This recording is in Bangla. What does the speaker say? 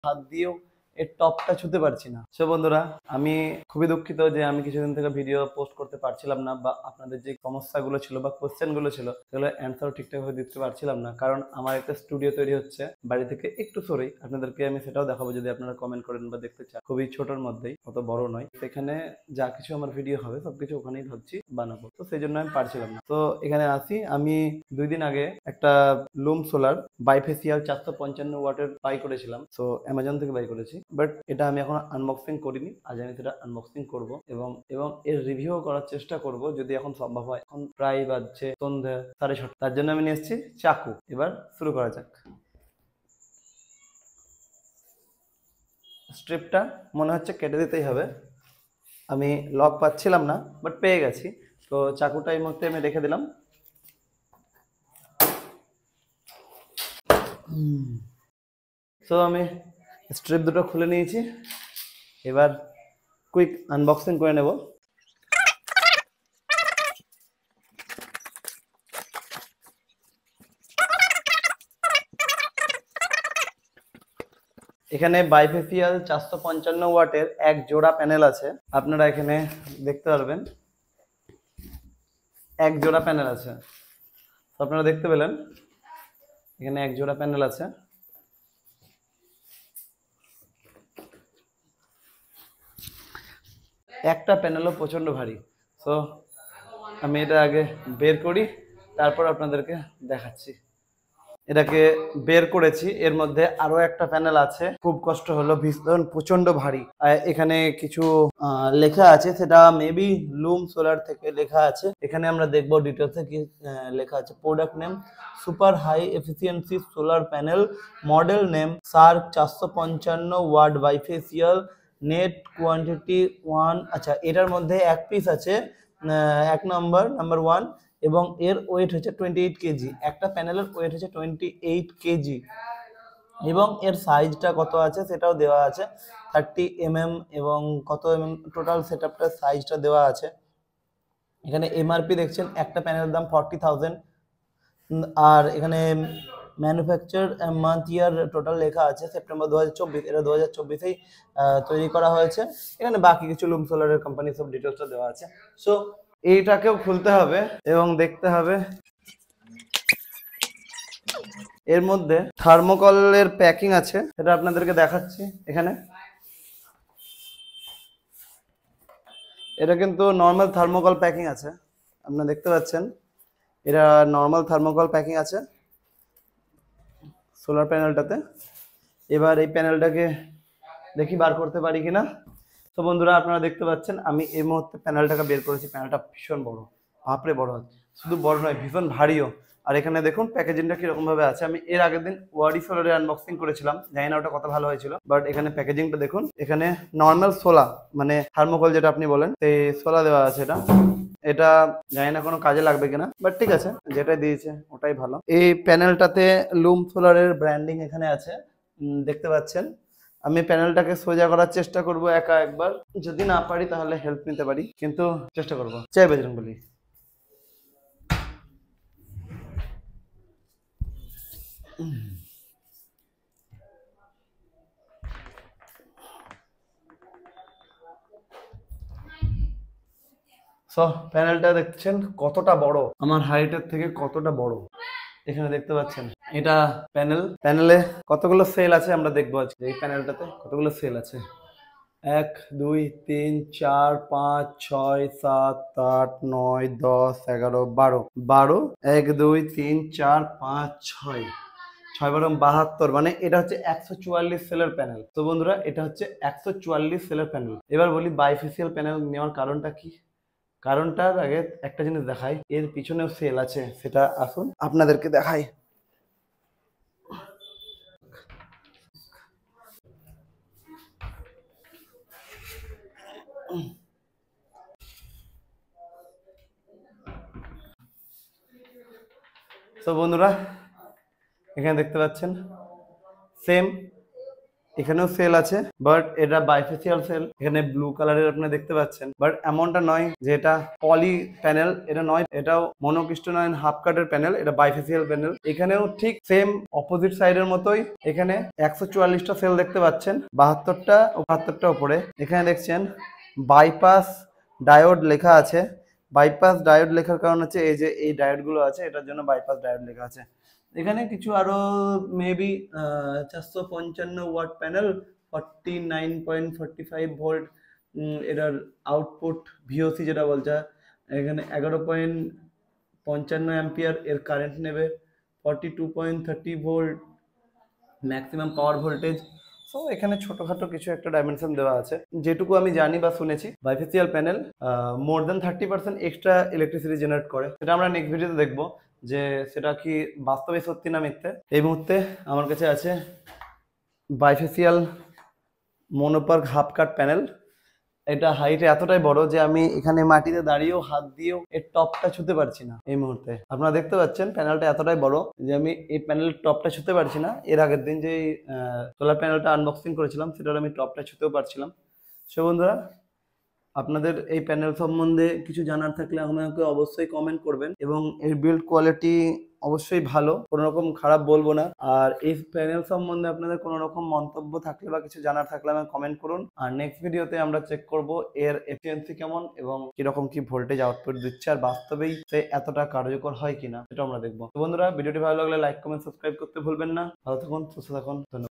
হাত দিয়েও এর টপটা ছুতে পারছি না। সো বন্ধুরা, আমি খুবই দুঃখিত যে আমি কিছুদিন থেকে ভিডিও পোস্ট করতে পারছিলাম না, বা আপনাদের যে সমস্যাগুলো ছিল বা কোশ্চেন গুলো ছিল সেগুলো অ্যান্সারও ঠিকঠাক ভাবে দিতে পারছিলাম না, কারণ আমার একটা স্টুডিও তৈরি হচ্ছে বাড়ি থেকে একটু সরেই। আপনাদেরকে আমি সেটাও দেখাবো যদি আপনারা কমেন্ট করেন বা দেখতে চান। খুবই ছোটোর মধ্যেই, অত বড় নয়। সেখানে যা কিছু আমার ভিডিও হবে সবকিছু ওখানেই ভাবছি বানাবো, তো সেই জন্য আমি পারছিলাম না। তো এখানে আসি, আমি 2 দিন আগে একটা লুম সোলার বাইফেসিয়াল 455 ওয়াটের বাই করেছিলাম। তো অ্যামাজন থেকে বাই করেছি, বাট এটা আমি এখন আনবক্সিং করিনি। আজ আমি সেটা আনবক্সিং করব এবং এবং এর রিভিউ করার চেষ্টা করব যদি এখন সম্ভব হয়। এখন প্রায় বাজছে সন্ধ্যা 6:30, তার জন্য আমি নিয়ে এসেছি চাকু। এবার শুরু করা যাক। স্ট্রিপটা মনে হচ্ছে কেটে দিতেই হবে। আমি লক পাচ্ছিলাম না, বাট পেয়ে গেছি। তো চাকুটা এই মুহূর্তে আমি রেখে দিলাম। তো আমি স্ট্রিপ দুটো খুলে নিয়েছি, এবার কুইক আনবক্সিং করে নেব। এখানে বাইফেসিয়াল 455 ওয়াটের এক জোড়া প্যানেল আছে, আপনারা এখানে দেখতে পারবেন এক জোড়া প্যানেল আছে। তো আপনারা দেখতে পেলেন এখানে এক জোড়া প্যানেল আছে। একটা প্যানেলও প্রচন্ড ভারী। তো আমি এটা আগে বের করি, তারপর আপনাদেরকে দেখাচ্ছি। এটাকে বের করেছি, এর মধ্যে আরো একটা প্যানেল আছে। খুব কষ্ট হলো, ভীষণ প্রচন্ড ভারী। এখানে কিছু লেখা আছে, সেটা মেবি লুম সোলার থেকে লেখা আছে। এখানে আমরা দেখবো ডিটেলসে কি লেখা আছে। Product name super high efficiency solar panel, model name সার্ক 455 ওয়াট বাইফেসিয়াল, নেট কোয়ান্টিটি 1। আচ্ছা, এটার মধ্যে এক পিস আছে, এক নাম্বার 1, এবং এর ওয়েট হচ্ছে 28 কেজি। একটা প্যানেলের ওয়েট হচ্ছে 28 কেজি, এবং এর সাইজটা কত আছে সেটাও দেওয়া আছে, 30 mm, এবং কত mm টোটাল সেটআপটার সাইজটা দেওয়া আছে। এখানে এমআরপি দেখছেন, একটা প্যানেলের দাম 40,000। আর এখানে ম্যানুফ্যাকচার মান্থ ইয়ার টোটাল লেখা আছে সেপ্টেম্বর 2024। এটা 2024-এই তৈরি করা হয়েছে। এখানে বাকি কিছু লুম সোলারের কোম্পানি সব ডিটেলসটা দেওয়া আছে। সো এইটাকেও খুলতে হবে এবং দেখতে হবে। এর মধ্যে থার্মোকলের প্যাকিং আছে, সেটা আপনাদেরকে দেখাচ্ছি। এখানে এটা কিন্তু নর্মাল থার্মোকল প্যাকিং আছে, আপনারা দেখতে পাচ্ছেন। এটা নর্মাল থার্মোকল প্যাকিং আছে সোলার প্যানেলটাতে। এবার এই প্যানেলটাকে দেখি বার করতে পারি কিনা। তো বন্ধুরা, আপনারা দেখতে পাচ্ছেন আমি এই মুহূর্তে প্যানেলটাকে বের করেছি। প্যানেলটা ভীষণ বড়, বাপরে বড় আছে, শুধু বড় নয় ভীষণ ভারীও। আর এখানে দেখুন প্যাকেজিংটা কিরকম ভাবে আছে। আমি এর আগের দিন ওয়ারি সোলারের আনবক্সিং করেছিলাম, জানি না ওটা কত ভালো হয়েছিল, বাট এখানে প্যাকেজিংটা দেখুন। এখানে নর্মাল সোলা মানে থার্মোকল যেটা আপনি বলেন, এই সোলা দেওয়া আছে। এটা এটা জানি না কোনো কাজে লাগবে কিনা, বাট ঠিক আছে, যেটা দিয়েছে ওটাই ভালো। এই প্যানেলটাতে লুম সোলারের ব্র্যান্ডিং এখানে আছে, দেখতে পাচ্ছেন। আমি প্যানেলটাকে সোজা করার চেষ্টা করব একা একবার, যদি না পারি তাহলে হেল্প নিতে পারি, কিন্তু চেষ্টা করব। জয় বজরংবলী। সো প্যানেলটা দেখছেন কতটা বড়, আমার হাইটের থেকে কতটা বড়। এখানে দেখতে পাচ্ছেন এটা প্যানেলে কতগুলো সেল আছে আমরা দেখবো আজকে। এই প্যানেলটাতে কতগুলো সেল আছে, 1 2 3 4 5 6 7 8 9 10 11 12 1 2 3 4 5 6 6 12 72, মানে এটা হচ্ছে 144 সেলের প্যানেল। তো বন্ধুরা, এটা হচ্ছে 144 সেলের প্যানেল। এবার বলি বাইফেসিয়াল প্যানেল নেওয়ার কারণটা কি। কারণটার আগে একটা জিনিস দেখাই, এর পিছনেও সেল আছে, সেটা আসুন আপনাদেরকে দেখাই। তো বন্ধুরা, এখানে দেখতে পাচ্ছেন সেম এখানেও সেল আছে, বাট এটা বাইফেসিয়াল সেল। এখানে ব্লু কালারের আপনারা দেখতে পাচ্ছেন, বাট এমনটা নয় যে এটা পলি প্যানেল, এটা নয়, এটাও মনোক্রিস্টালাইন হাফ কাটের প্যানেল, এটা বাইফেসিয়াল প্যানেল। এখানেও ঠিক সেম অপোজিট সাইডের মতোই এখানে 144টা সেল দেখতে পাচ্ছেন, 72টা ও 72টা উপরে। এখানে দেখছেন বাইপাস ডায়োড লেখা আছে। বাইপাস ডায়োড লেখার কারণ হচ্ছে এই যে এই ডায়োডগুলো আছে, এটার জন্য বাইপাস ডায়োড লেখা আছে। এখানে কিছু আরো মেবি 455 ওয়াট প্যানেল, 49.45 ভোল্ট এটার আউটপুট ভিওসি যেটা বলছে। এখানে 11.55 অ্যাম্পিয়ার এর কারেন্ট নেবে, 42.30 volt maximum power voltage. So এখানে ছোটখাটো কিছু একটা ডাইমেনশন দেওয়া আছে। যেটুকু আমি জানি বা শুনেছি, বাইফেসিয়াল প্যানেল মোর দেন 30% এক্সট্রা ইলেকট্রিসিটি জেনারেট করে। সেটা আমরা নেক্সট ভিডিওতে দেখবো যে সেটা কি বাস্তবে সত্যি না মিথ্যে। এই মুহূর্তে আমার কাছে আছে বাইফেসিয়াল মনোপার্ক হাফ কাট প্যানেল। এটা হাইটে এতটাই বড় যে আমি এখানে মাটিতে দাঁড়িয়েও হাত দিয়েও এর টপটা ছুতে পারছি না। এই মুহূর্তে আপনারা দেখতে পাচ্ছেন প্যানেলটা এতটাই বড় যে আমি এই প্যানেলের টপটা ছুতে পারছি না। এর আগের দিন যে সোলার প্যানেলটা আনবক্সিং করেছিলাম সেটার আমি টপটা ছুতেও পারছিলাম। সো বন্ধুরা, আপনাদের এই প্যানেল সম্বন্ধে কিছু জানার থাকলে আমাকে অবশ্যই কমেন্ট করবেন, এবং এর বিল্ড কোয়ালিটি অবশ্যই ভালো, কোনো রকম খারাপ বলবো না। আর এই প্যানেল সম্বন্ধে আপনাদের কোনো রকম মন্তব্য থাকলে বা কিছু জানার থাকলে আমাকে কমেন্ট করুন। আর নেক্সট ভিডিওতে আমরা চেক করব এর এফিসিয়েন্সি কেমন এবং কিরকম কি ভোল্টেজ আউটপুট দিচ্ছে, আর বাস্তবেই সে এতটা কার্যকর হয় কিনা সেটা আমরা দেখবো। তো বন্ধুরা, ভিডিওটি ভালো লাগলে লাইক কমেন্ট সাবস্ক্রাইব করতে ভুলবেন না। ভালো থাকুন, সুস্থ থাকুন, ধন্যবাদ।